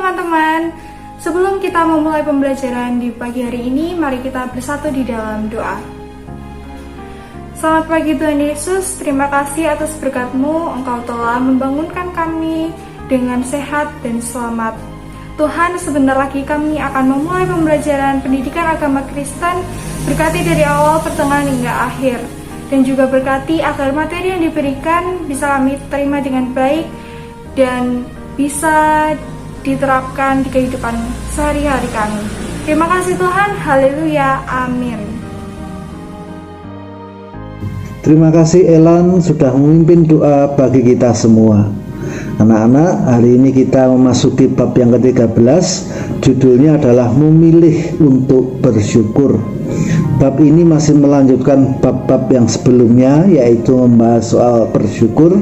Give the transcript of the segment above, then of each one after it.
teman-teman. Sebelum kita memulai pembelajaran di pagi hari ini, mari kita bersatu di dalam doa. Selamat pagi Tuhan Yesus, terima kasih atas berkat-Mu, Engkau telah membangunkan kami dengan sehat dan selamat. Tuhan, sebentar lagi kami akan memulai pembelajaran pendidikan agama Kristen, berkati dari awal, pertengahan hingga akhir. Dan juga berkati agar materi yang diberikan bisa kami terima dengan baik dan bisa diterapkan di kehidupan sehari-hari kami. Terima kasih Tuhan, haleluya, amin. Terima kasih Elan sudah memimpin doa bagi kita semua. Anak-anak, hari ini kita memasuki bab yang ke-13. Judulnya adalah memilih untuk bersyukur. Bab ini masih melanjutkan bab-bab yang sebelumnya, yaitu membahas soal bersyukur.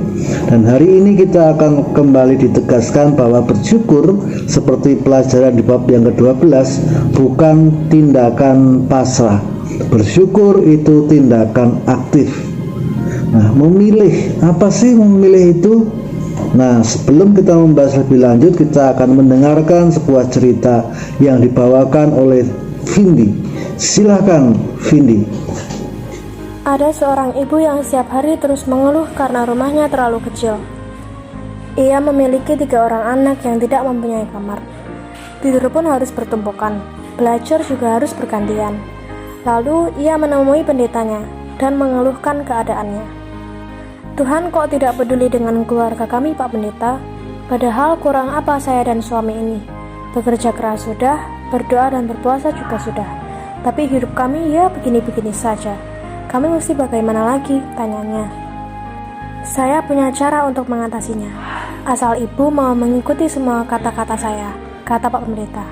Dan hari ini kita akan kembali ditegaskan bahwa bersyukur seperti pelajaran di bab yang ke-12 bukan tindakan pasrah. Bersyukur itu tindakan aktif. Nah, memilih, apa sih memilih itu? Nah, sebelum kita membahas lebih lanjut, kita akan mendengarkan sebuah cerita yang dibawakan oleh Vindi. Silakan, Vindi. Ada seorang ibu yang setiap hari terus mengeluh karena rumahnya terlalu kecil. Ia memiliki 3 orang anak yang tidak mempunyai kamar. Tidur pun harus bertumpukan, belajar juga harus bergantian. Lalu ia menemui pendetanya dan mengeluhkan keadaannya. Tuhan, kok tidak peduli dengan keluarga kami, Pak Pendeta? Padahal kurang apa saya dan suami ini? Bekerja keras sudah, berdoa dan berpuasa juga sudah. Tapi hidup kami ya begini-begini saja. Kami mesti bagaimana lagi? Tanyanya. Saya punya cara untuk mengatasinya. Asal ibu mau mengikuti semua kata-kata saya, kata Pak Pendeta.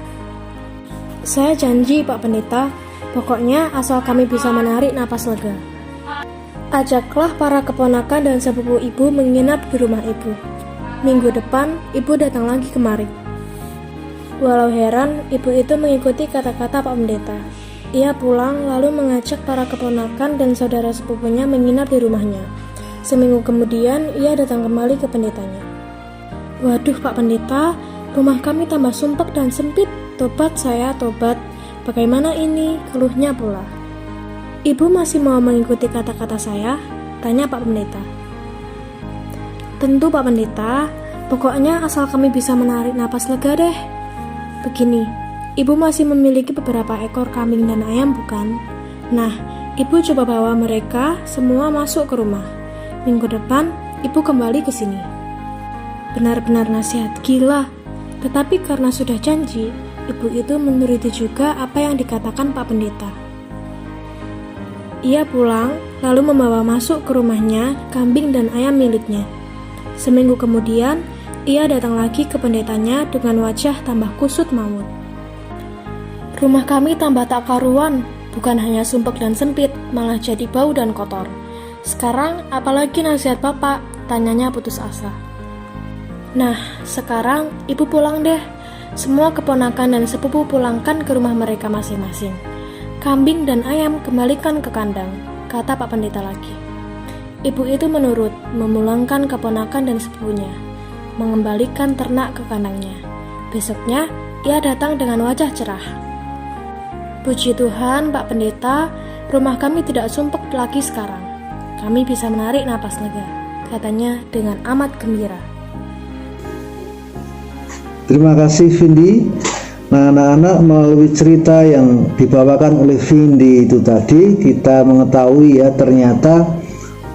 Saya janji, Pak Pendeta. Pokoknya asal kami bisa menarik napas lega. Ajaklah para keponakan dan sepupu ibu menginap di rumah ibu. Minggu depan, ibu datang lagi kemari. Walau heran, ibu itu mengikuti kata-kata Pak Pendeta. Ia pulang lalu mengajak para keponakan dan saudara sepupunya menginap di rumahnya. Seminggu kemudian, ia datang kembali ke pendetanya. Waduh Pak Pendeta, rumah kami tambah sumpek dan sempit. Tobat saya, tobat. Bagaimana ini? Keluhnya pula. Ibu masih mau mengikuti kata-kata saya? Tanya Pak Pendeta. Tentu Pak Pendeta, pokoknya asal kami bisa menarik napas lega deh. Begini, ibu masih memiliki beberapa ekor kambing dan ayam bukan? Nah, ibu coba bawa mereka semua masuk ke rumah. Minggu depan, ibu kembali ke sini. Benar-benar nasihat gila. Tetapi karena sudah janji, ibu itu menuruti juga apa yang dikatakan Pak Pendeta. Ia pulang, lalu membawa masuk ke rumahnya kambing dan ayam miliknya. Seminggu kemudian, ia datang lagi ke pendetanya dengan wajah tambah kusut maut. Rumah kami tambah tak karuan, bukan hanya sumpek dan sempit, malah jadi bau dan kotor. Sekarang, apalagi nasihat Bapak? Tanyanya putus asa. Nah, sekarang ibu pulang deh. Semua keponakan dan sepupu pulangkan ke rumah mereka masing-masing. Kambing dan ayam kembalikan ke kandang, kata Pak Pendeta lagi. Ibu itu menurut, memulangkan keponakan dan sepupunya, mengembalikan ternak ke kandangnya. Besoknya, ia datang dengan wajah cerah. Puji Tuhan, Pak Pendeta, rumah kami tidak sumpek lagi sekarang. Kami bisa menarik napas lega, katanya dengan amat gembira. Terima kasih Vindi. Nah, anak-anak, melalui cerita yang dibawakan oleh Vindi itu tadi, kita mengetahui ya, ternyata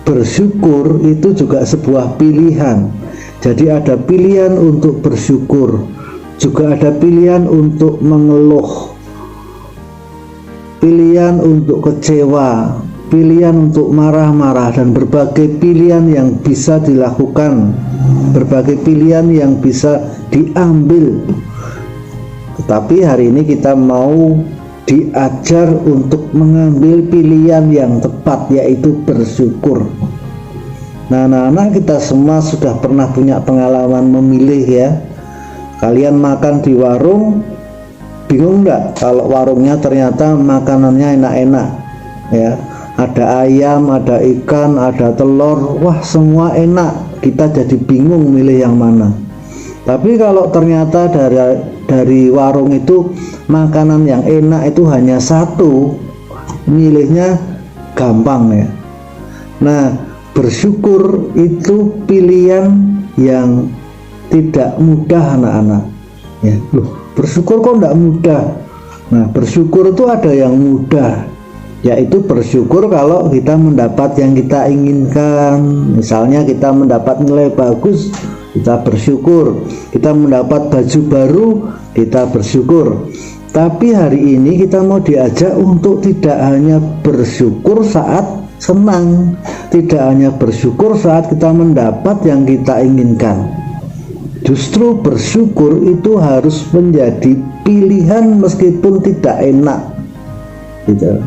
bersyukur itu juga sebuah pilihan. Jadi ada pilihan untuk bersyukur, juga ada pilihan untuk mengeluh, pilihan untuk kecewa, pilihan untuk marah-marah, dan berbagai pilihan yang bisa dilakukan, berbagai pilihan yang bisa diambil. Tetapi hari ini kita mau diajar untuk mengambil pilihan yang tepat, yaitu bersyukur. Nah, anak-anak, kita semua sudah pernah punya pengalaman memilih ya. Kalian makan di warung, bingung nggak kalau warungnya ternyata makanannya enak-enak ya, ada ayam, ada ikan, ada telur, wah semua enak, kita jadi bingung milih yang mana. Tapi kalau ternyata dari warung itu makanan yang enak itu hanya satu, milihnya gampang ya. Nah, bersyukur itu pilihan yang tidak mudah anak-anak ya. Loh, bersyukur kok tidak mudah? Nah, bersyukur itu ada yang mudah, yaitu bersyukur kalau kita mendapat yang kita inginkan. Misalnya kita mendapat nilai bagus, kita bersyukur. Kita mendapat baju baru, kita bersyukur. Tapi hari ini kita mau diajak untuk tidak hanya bersyukur saat senang, tidak hanya bersyukur saat kita mendapat yang kita inginkan. Justru bersyukur itu harus menjadi pilihan meskipun tidak enak gitu.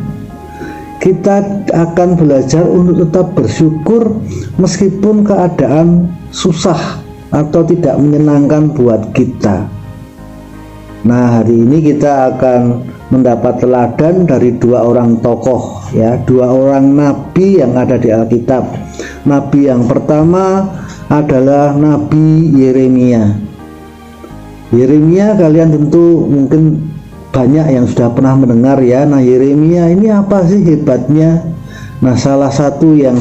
Kita akan belajar untuk tetap bersyukur meskipun keadaan susah atau tidak menyenangkan buat kita. Nah, hari ini kita akan mendapat teladan dari dua orang tokoh ya, dua orang nabi yang ada di Alkitab. Nabi yang pertama adalah Nabi Yeremia. Yeremia kalian tentu mungkin banyak yang sudah pernah mendengar ya. Nah, Yeremia ini apa sih hebatnya? Nah, salah satu yang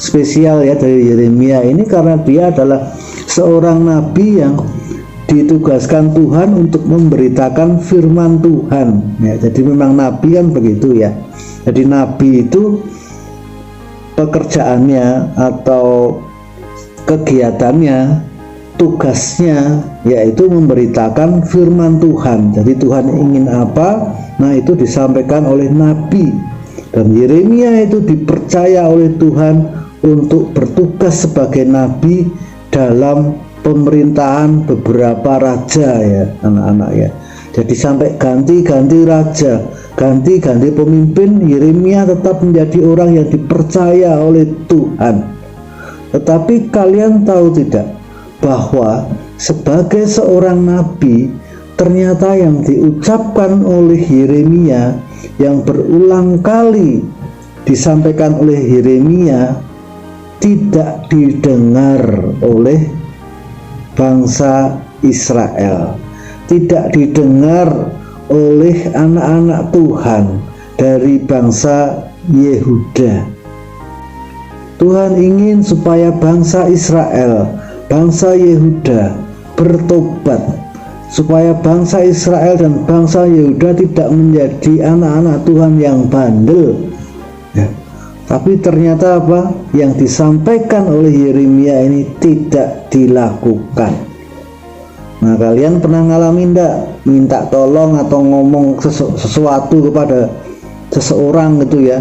spesial ya dari Yeremia ini karena dia adalah seorang nabi yang ditugaskan Tuhan untuk memberitakan firman Tuhan ya. Jadi memang nabi kan begitu ya. Jadi nabi itu pekerjaannya atau kegiatannya, tugasnya yaitu memberitakan firman Tuhan. Jadi Tuhan ingin apa, nah itu disampaikan oleh nabi. Dan Yeremia itu dipercaya oleh Tuhan untuk bertugas sebagai nabi dalam pemerintahan beberapa raja ya anak-anak ya. Jadi sampai ganti-ganti raja, ganti-ganti pemimpin, Yeremia tetap menjadi orang yang dipercaya oleh Tuhan. Tetapi kalian tahu tidak bahwa sebagai seorang nabi ternyata yang diucapkan oleh Yeremia yang berulang kali disampaikan oleh Yeremia tidak didengar oleh bangsa Israel, tidak didengar oleh anak-anak Tuhan dari bangsa Yehuda. Tuhan ingin supaya bangsa Israel, bangsa Yehuda bertobat, supaya bangsa Israel dan bangsa Yehuda tidak menjadi anak-anak Tuhan yang bandel ya. Tapi ternyata apa yang disampaikan oleh Yeremia ini tidak dilakukan. Nah, kalian pernah ngalamin enggak minta tolong atau ngomong sesuatu kepada seseorang gitu ya,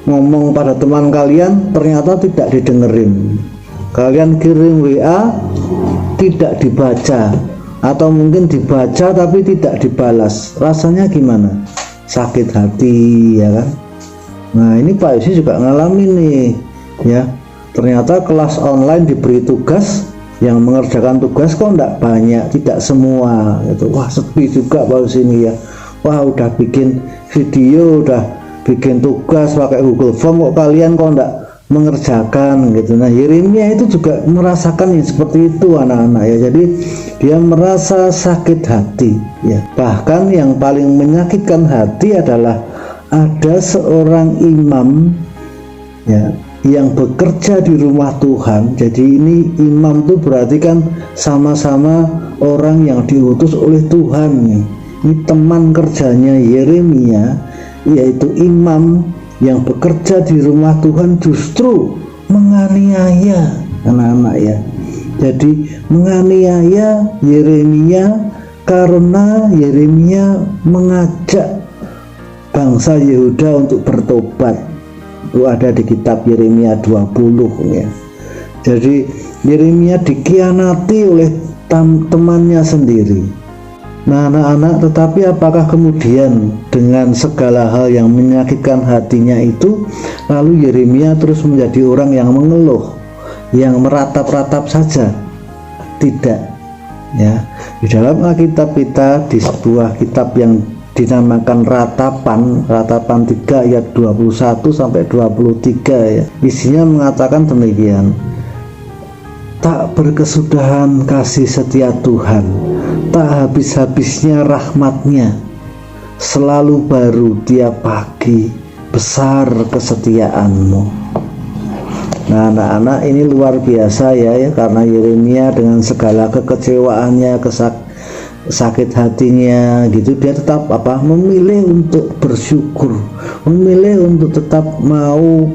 ngomong pada teman kalian ternyata tidak didengerin, kalian kirim WA tidak dibaca, atau mungkin dibaca tapi tidak dibalas, rasanya gimana? Sakit hati ya kan. Nah, ini Pak Yusi juga ngalamin nih ya, ternyata kelas online diberi tugas, yang mengerjakan tugas kok enggak banyak, tidak semua gitu. Wah, sepi juga Pak Yusi ini ya. Wah, udah bikin video, udah bikin tugas pakai Google Form kok kalian kok enggak mengerjakan gitu. Nah, Yeremia itu juga merasakan yang seperti itu anak-anak ya. Jadi dia merasa sakit hati ya. Bahkan yang paling menyakitkan hati adalah ada seorang imam ya yang bekerja di rumah Tuhan. Jadi ini imam itu berarti kan sama-sama orang yang diutus oleh Tuhan nih. Ini teman kerjanya Yeremia, yaitu imam yang bekerja di rumah Tuhan, justru menganiaya anak-anak ya. Jadi menganiaya Yeremia karena Yeremia mengajak bangsa Yehuda untuk bertobat. Itu ada di kitab Yeremia 20 ya. Jadi Yeremia dikhianati oleh temannya sendiri. Nah anak-anak, tetapi apakah kemudian dengan segala hal yang menyakitkan hatinya itu, lalu Yeremia terus menjadi orang yang mengeluh, yang meratap-ratap saja? Tidak ya. Di dalam Alkitab kita, di sebuah kitab yang dinamakan Ratapan 3 ayat 21 sampai 23 ya, isinya mengatakan demikian. Tak berkesudahan kasih setia Tuhan, tak habis-habisnya rahmat-Nya, selalu baru tiap pagi, besar kesetiaan-Mu. Nah anak-anak, ini luar biasa ya, karena Yeremia dengan segala kekecewaannya, sakit hatinya gitu, dia tetap memilih untuk bersyukur, memilih untuk tetap mau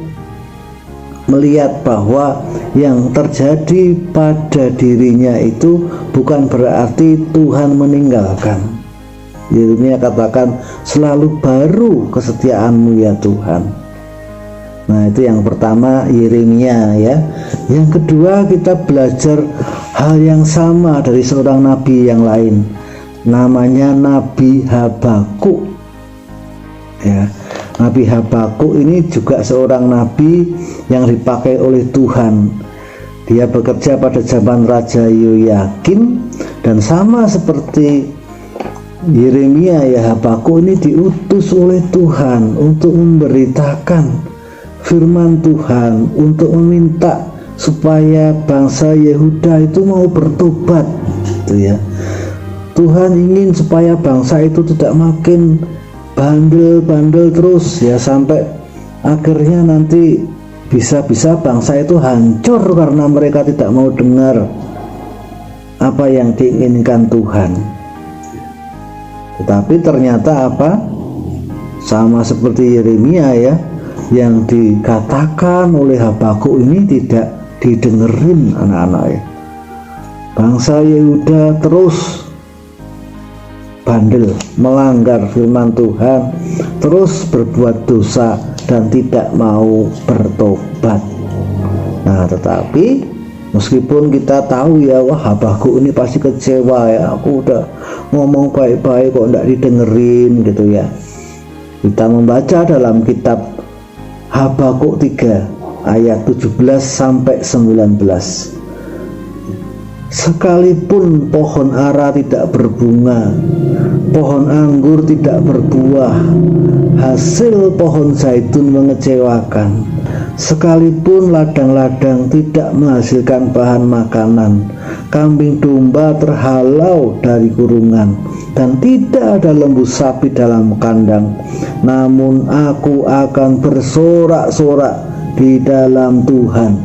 melihat bahwa yang terjadi pada dirinya itu bukan berarti Tuhan meninggalkan. Yeremia katakan, selalu baru kesetiaan-Mu ya Tuhan. Nah itu yang pertama, Yeremia ya. Yang kedua, kita belajar hal yang sama dari seorang nabi yang lain, namanya Nabi Habakuk ya. Nabi Habakuk ini juga seorang nabi yang dipakai oleh Tuhan. Dia bekerja pada zaman Raja Yoyakim, dan sama seperti Yeremia ya, Habakuk ini diutus oleh Tuhan untuk memberitakan firman Tuhan, untuk meminta supaya bangsa Yehuda itu mau bertobat gitu ya. Tuhan ingin supaya bangsa itu tidak makin bandel-bandel terus ya, sampai akhirnya nanti bisa-bisa bangsa itu hancur karena mereka tidak mau dengar apa yang diinginkan Tuhan. Tetapi ternyata sama seperti Yeremia ya, yang dikatakan oleh Habakuk ini tidak didengerin anak-anak ya. Bangsa Yehuda terus bandel, melanggar firman Tuhan, terus berbuat dosa dan tidak mau bertobat. Nah tetapi meskipun kita tahu ya, wah Habakuk ini pasti kecewa ya, aku udah ngomong baik-baik kok tidak didengerin gitu ya. Kita membaca dalam kitab Habakuk 3 ayat 17 sampai 19. Sekalipun pohon ara tidak berbunga, pohon anggur tidak berbuah, hasil pohon zaitun mengecewakan, sekalipun ladang-ladang tidak menghasilkan bahan makanan, kambing domba terhalau dari kurungan, dan tidak ada lembu sapi dalam kandang, namun aku akan bersorak-sorak di dalam Tuhan,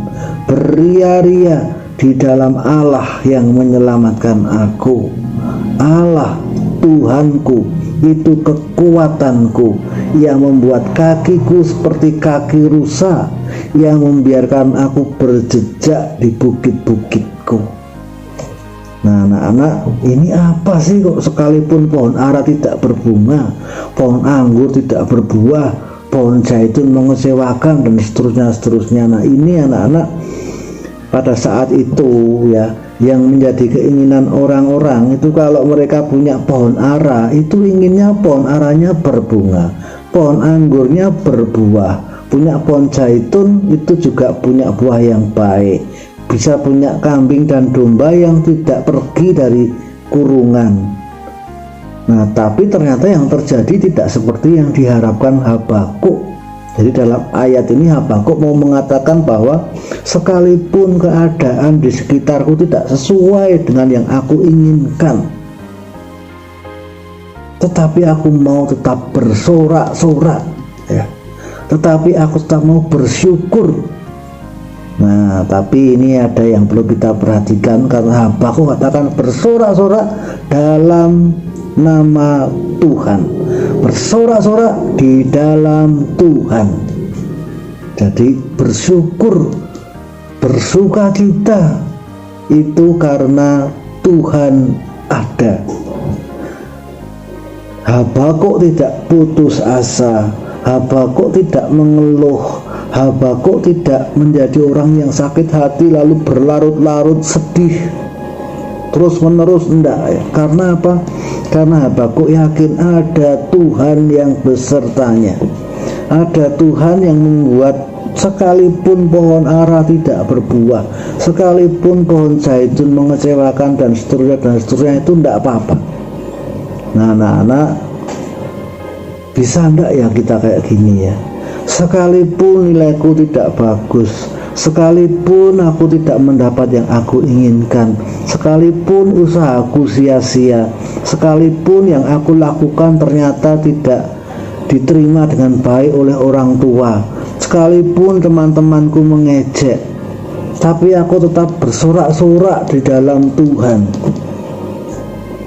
beria-ria di dalam Allah yang menyelamatkan aku. Allah Tuhanku itu kekuatanku, yang membuat kakiku seperti kaki rusa, yang membiarkan aku berjejak di bukit-bukitku. Nah anak-anak, ini apa sih kok sekalipun pohon ara tidak berbunga, pohon anggur tidak berbuah, pohon zaitun mengecewakan, dan seterusnya. Nah ini anak-anak, pada saat itu ya, yang menjadi keinginan orang-orang itu kalau mereka punya pohon ara, itu inginnya pohon aranya berbunga, pohon anggurnya berbuah, punya pohon zaitun itu juga punya buah yang baik, bisa punya kambing dan domba yang tidak pergi dari kurungan. Nah tapi ternyata yang terjadi tidak seperti yang diharapkan Habakuk. Jadi dalam ayat ini Habakuk mau mengatakan bahwa sekalipun keadaan di sekitarku tidak sesuai dengan yang aku inginkan, tetapi aku mau tetap bersorak-sorak ya, tetapi aku tetap mau bersyukur. Nah tapi ini ada yang perlu kita perhatikan, karena Habakuk katakan bersorak-sorak dalam nama Tuhan, bersorak-sorak di dalam Tuhan. Jadi bersyukur, bersukacita itu karena Tuhan ada. Habakuk tidak putus asa, Habakuk tidak mengeluh, Habakuk tidak menjadi orang yang sakit hati lalu berlarut-larut sedih terus menerus, enggak ya. Karena apa? Karena Habakuk yakin ada Tuhan yang besertanya, ada Tuhan yang membuat sekalipun pohon ara tidak berbuah, sekalipun pohon zaitun mengecewakan dan seterusnya itu enggak apa-apa. Nah anak-anak, bisa enggak ya kita kayak gini ya, sekalipun nilaiku tidak bagus, Sekalipun aku tidak mendapat yang aku inginkan, sekalipun usahaku sia-sia, sekalipun yang aku lakukan ternyata tidak diterima dengan baik oleh orang tua, sekalipun teman-temanku mengejek, tapi aku tetap bersorak-sorak di dalam Tuhan.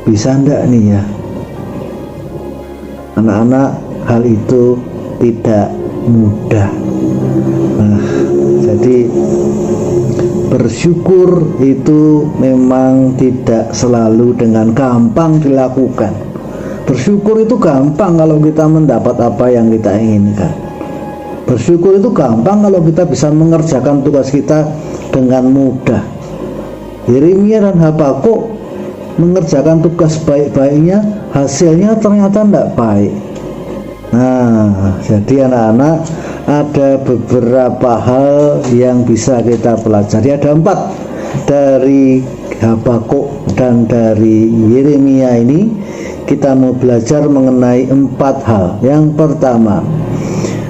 Bisa enggak nih ya anak-anak? Hal itu tidak mudah. Nah, jadi bersyukur itu memang tidak selalu dengan gampang dilakukan. Bersyukur itu gampang kalau kita mendapat apa yang kita inginkan. Bersyukur itu gampang kalau kita bisa mengerjakan tugas kita dengan mudah. Yeremia dan Habakuk mengerjakan tugas baik-baiknya, hasilnya ternyata tidak baik. Nah, jadi anak-anak, ada beberapa hal yang bisa kita pelajari. Ada 4 dari Habakuk dan dari Yeremia ini. Kita mau belajar mengenai 4 hal. Yang pertama,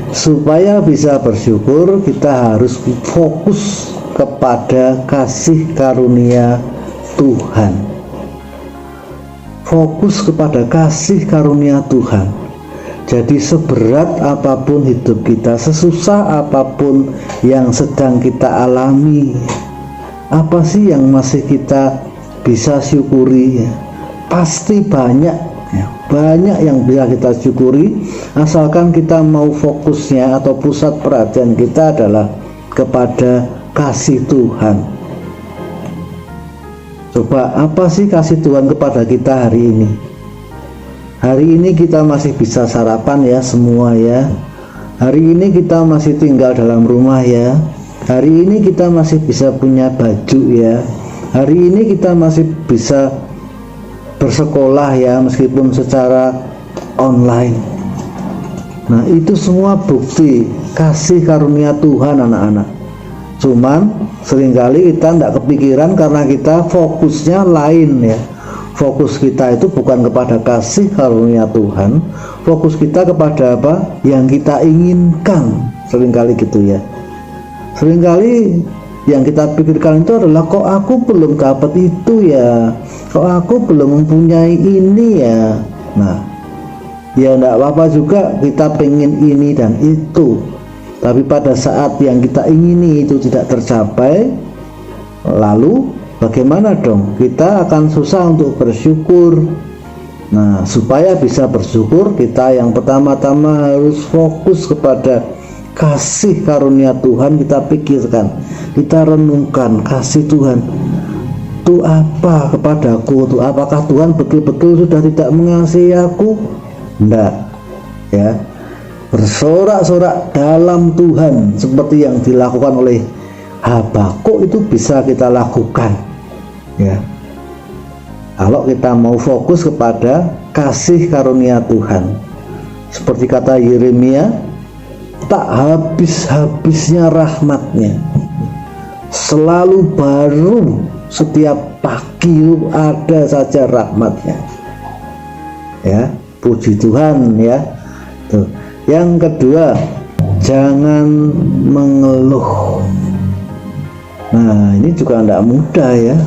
supaya bisa bersyukur kita harus fokus kepada kasih karunia Tuhan. Fokus kepada kasih karunia Tuhan. Jadi seberat apapun hidup kita, sesusah apapun yang sedang kita alami, apa sih yang masih kita bisa syukuri? Pasti banyak ya, banyak yang bisa kita syukuri, asalkan kita mau fokusnya atau pusat perhatian kita adalah kepada kasih Tuhan. Coba, apa sih kasih Tuhan kepada kita hari ini? Hari ini kita masih bisa sarapan ya semua ya. Hari ini kita masih tinggal dalam rumah ya. Hari ini kita masih bisa punya baju ya. Hari ini kita masih bisa bersekolah ya, meskipun secara online. Nah, itu semua bukti kasih karunia Tuhan anak-anak. Cuman seringkali kita tidak kepikiran karena kita fokusnya lain ya. Fokus kita itu bukan kepada kasih karunia Tuhan, fokus kita kepada apa yang kita inginkan. Seringkali gitu ya. Seringkali yang kita pikirkan itu adalah, kok aku belum dapat itu ya, kok aku belum mempunyai ini ya. Nah, ya enggak apa-apa juga kita pengen ini dan itu, tapi pada saat yang kita ingini itu tidak tercapai, lalu bagaimana dong? Kita akan susah untuk bersyukur. Nah, supaya bisa bersyukur, kita yang pertama-tama harus fokus kepada kasih karunia Tuhan. Kita pikirkan, kita renungkan kasih Tuhan itu apa kepadaku, itu apakah Tuhan betul-betul sudah tidak mengasihi aku? Enggak ya. Bersorak-sorak dalam Tuhan seperti yang dilakukan oleh Habakuk itu bisa kita lakukan ya, kalau kita mau fokus kepada kasih karunia Tuhan. Seperti kata Yeremia, tak habis-habisnya rahmatnya, selalu baru, setiap pagi ada saja rahmatnya ya. Puji Tuhan ya. Tuh. Yang kedua, jangan mengeluh. Nah, ini juga tidak mudah ya,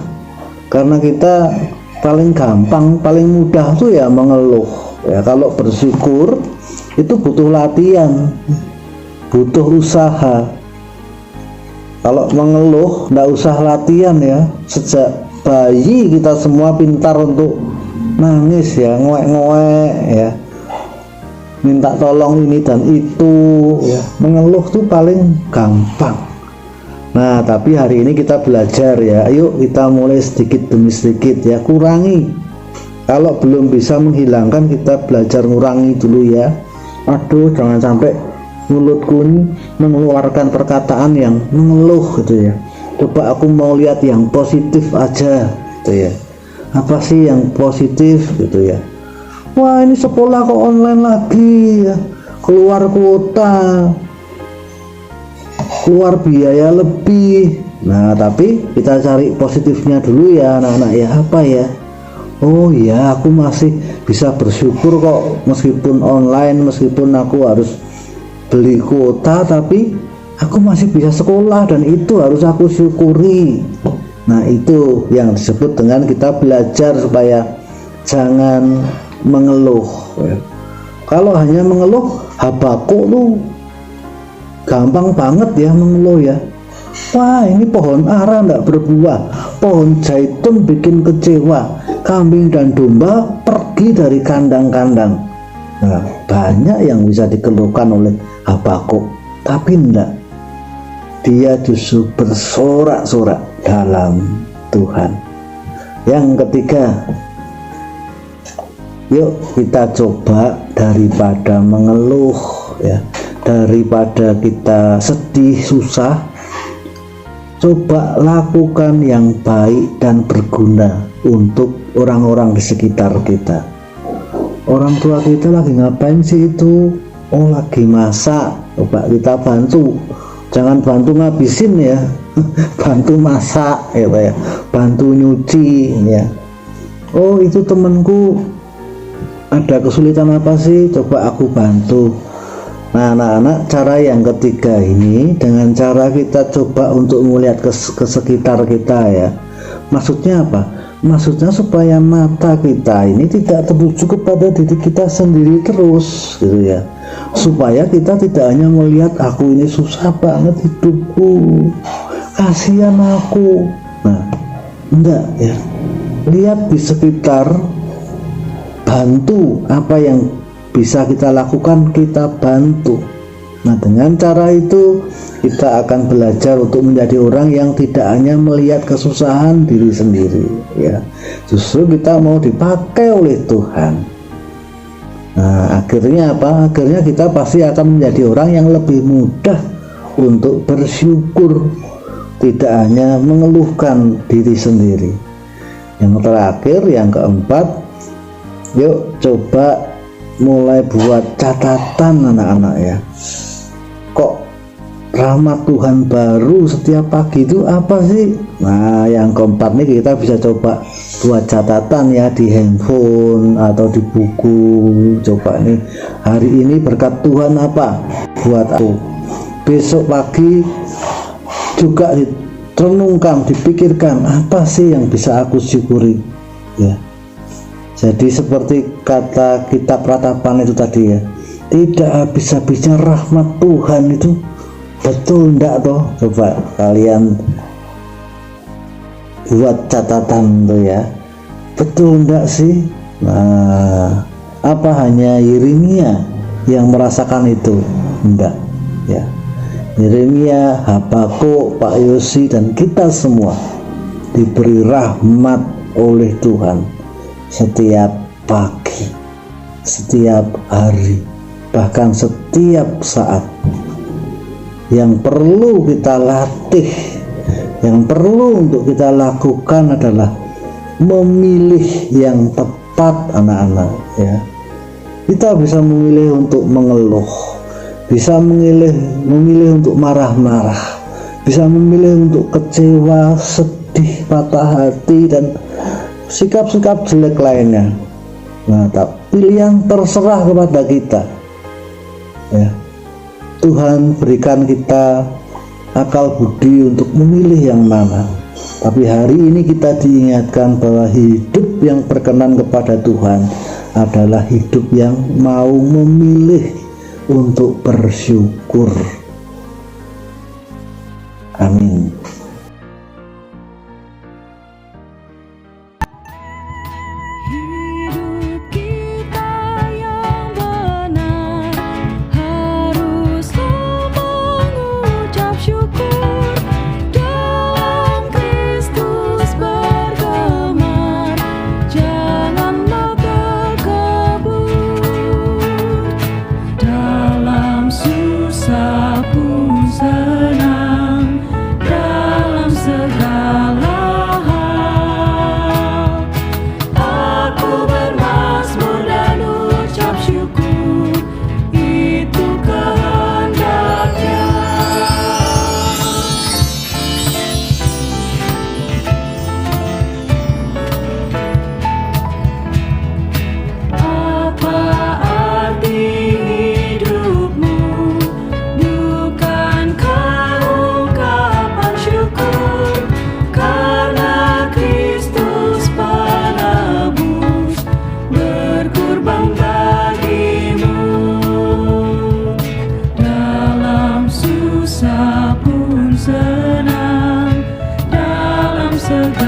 karena kita paling gampang, paling mudah tuh ya mengeluh ya. Kalau bersyukur itu butuh latihan, butuh usaha. Kalau mengeluh tidak usah latihan ya. Sejak bayi kita semua pintar untuk nangis ya, ngoek-ngoek ya, minta tolong ini dan itu ya. Mengeluh tuh paling gampang. Nah, tapi hari ini kita belajar ya, ayo kita mulai sedikit demi sedikit ya, kurangi. Kalau belum bisa menghilangkan, kita belajar ngurangi dulu ya. Aduh, jangan sampai mulutku ini mengeluarkan perkataan yang mengeluh gitu ya. Coba aku mau lihat yang positif aja gitu ya. Apa sih yang positif gitu ya? Wah, ini sekolah kok online lagi ya, keluar kuota, keluar biaya lebih. Nah, tapi kita cari positifnya dulu ya anak-anak ya. Apa ya? Oh ya, aku masih bisa bersyukur kok, meskipun online, meskipun aku harus beli kuota, tapi aku masih bisa sekolah dan itu harus aku syukuri. Nah, itu yang disebut dengan kita belajar supaya jangan mengeluh. Kalau hanya mengeluh, Habakuk lu gampang banget ya mengeluh ya. Wah, ini pohon ara enggak berbuah, pohon zaitun bikin kecewa, kambing dan domba pergi dari kandang-kandang. Nah, banyak yang bisa dikeluhkan oleh Habakuk, tapi enggak. Dia justru bersorak-sorak dalam Tuhan. Yang ketiga, yuk kita coba daripada mengeluh ya, daripada kita sedih susah, coba lakukan yang baik dan berguna untuk orang-orang di sekitar kita. Orang tua kita lagi ngapain sih itu? Oh, lagi masak, coba kita bantu. Jangan bantu ngabisin ya, bantu masak ya, bantu nyuci ya. Oh, itu temanku ada kesulitan apa sih, coba aku bantu. Nah, anak-anak, cara yang ketiga ini dengan cara kita coba untuk melihat ke sekitar kita ya. Maksudnya apa? Maksudnya supaya mata kita ini tidak tertuju kepada diri kita sendiri terus gitu ya. Supaya kita tidak hanya melihat aku ini susah banget hidupku, kasihan aku. Nah, enggak ya. Lihat di sekitar, bantu apa yang bisa kita lakukan, kita bantu. Nah, dengan cara itu kita akan belajar untuk menjadi orang yang tidak hanya melihat kesusahan diri sendiri ya. Justru kita mau dipakai oleh Tuhan. Nah, akhirnya apa? Akhirnya kita pasti akan menjadi orang yang lebih mudah untuk bersyukur, tidak hanya mengeluhkan diri sendiri. Yang terakhir, yang keempat, yuk coba mulai buat catatan anak-anak ya. Kok rahmat Tuhan baru setiap pagi itu apa sih? Nah, yang keempat nih kita bisa coba buat catatan ya di handphone atau di buku. Coba nih, hari ini berkat Tuhan apa buat aku. Besok pagi juga direnungkan, dipikirkan apa sih yang bisa aku syukuri ya. Jadi seperti kata kitab Ratapan itu tadi ya, tidak habis-habisnya rahmat Tuhan itu. Betul enggak toh? Coba kalian buat catatan tuh ya, betul enggak sih? Nah, apa hanya Yeremia yang merasakan itu? Enggak ya. Yeremia, Habakuk, Pak Yosi dan kita semua diberi rahmat oleh Tuhan setiap pagi, setiap hari, bahkan setiap saat. Yang perlu kita latih, yang perlu untuk kita lakukan adalah memilih yang tepat anak-anak ya. Kita bisa memilih untuk mengeluh, bisa memilih untuk marah-marah, bisa memilih untuk kecewa, sedih, patah hati dan sikap-sikap jelek lainnya. Nah, pilihan terserah kepada kita ya. Tuhan berikan kita akal budi untuk memilih yang mana. Tapi hari ini kita diingatkan bahwa hidup yang berkenan kepada Tuhan adalah hidup yang mau memilih untuk bersyukur. Amin. Dalam susah pun senang. segala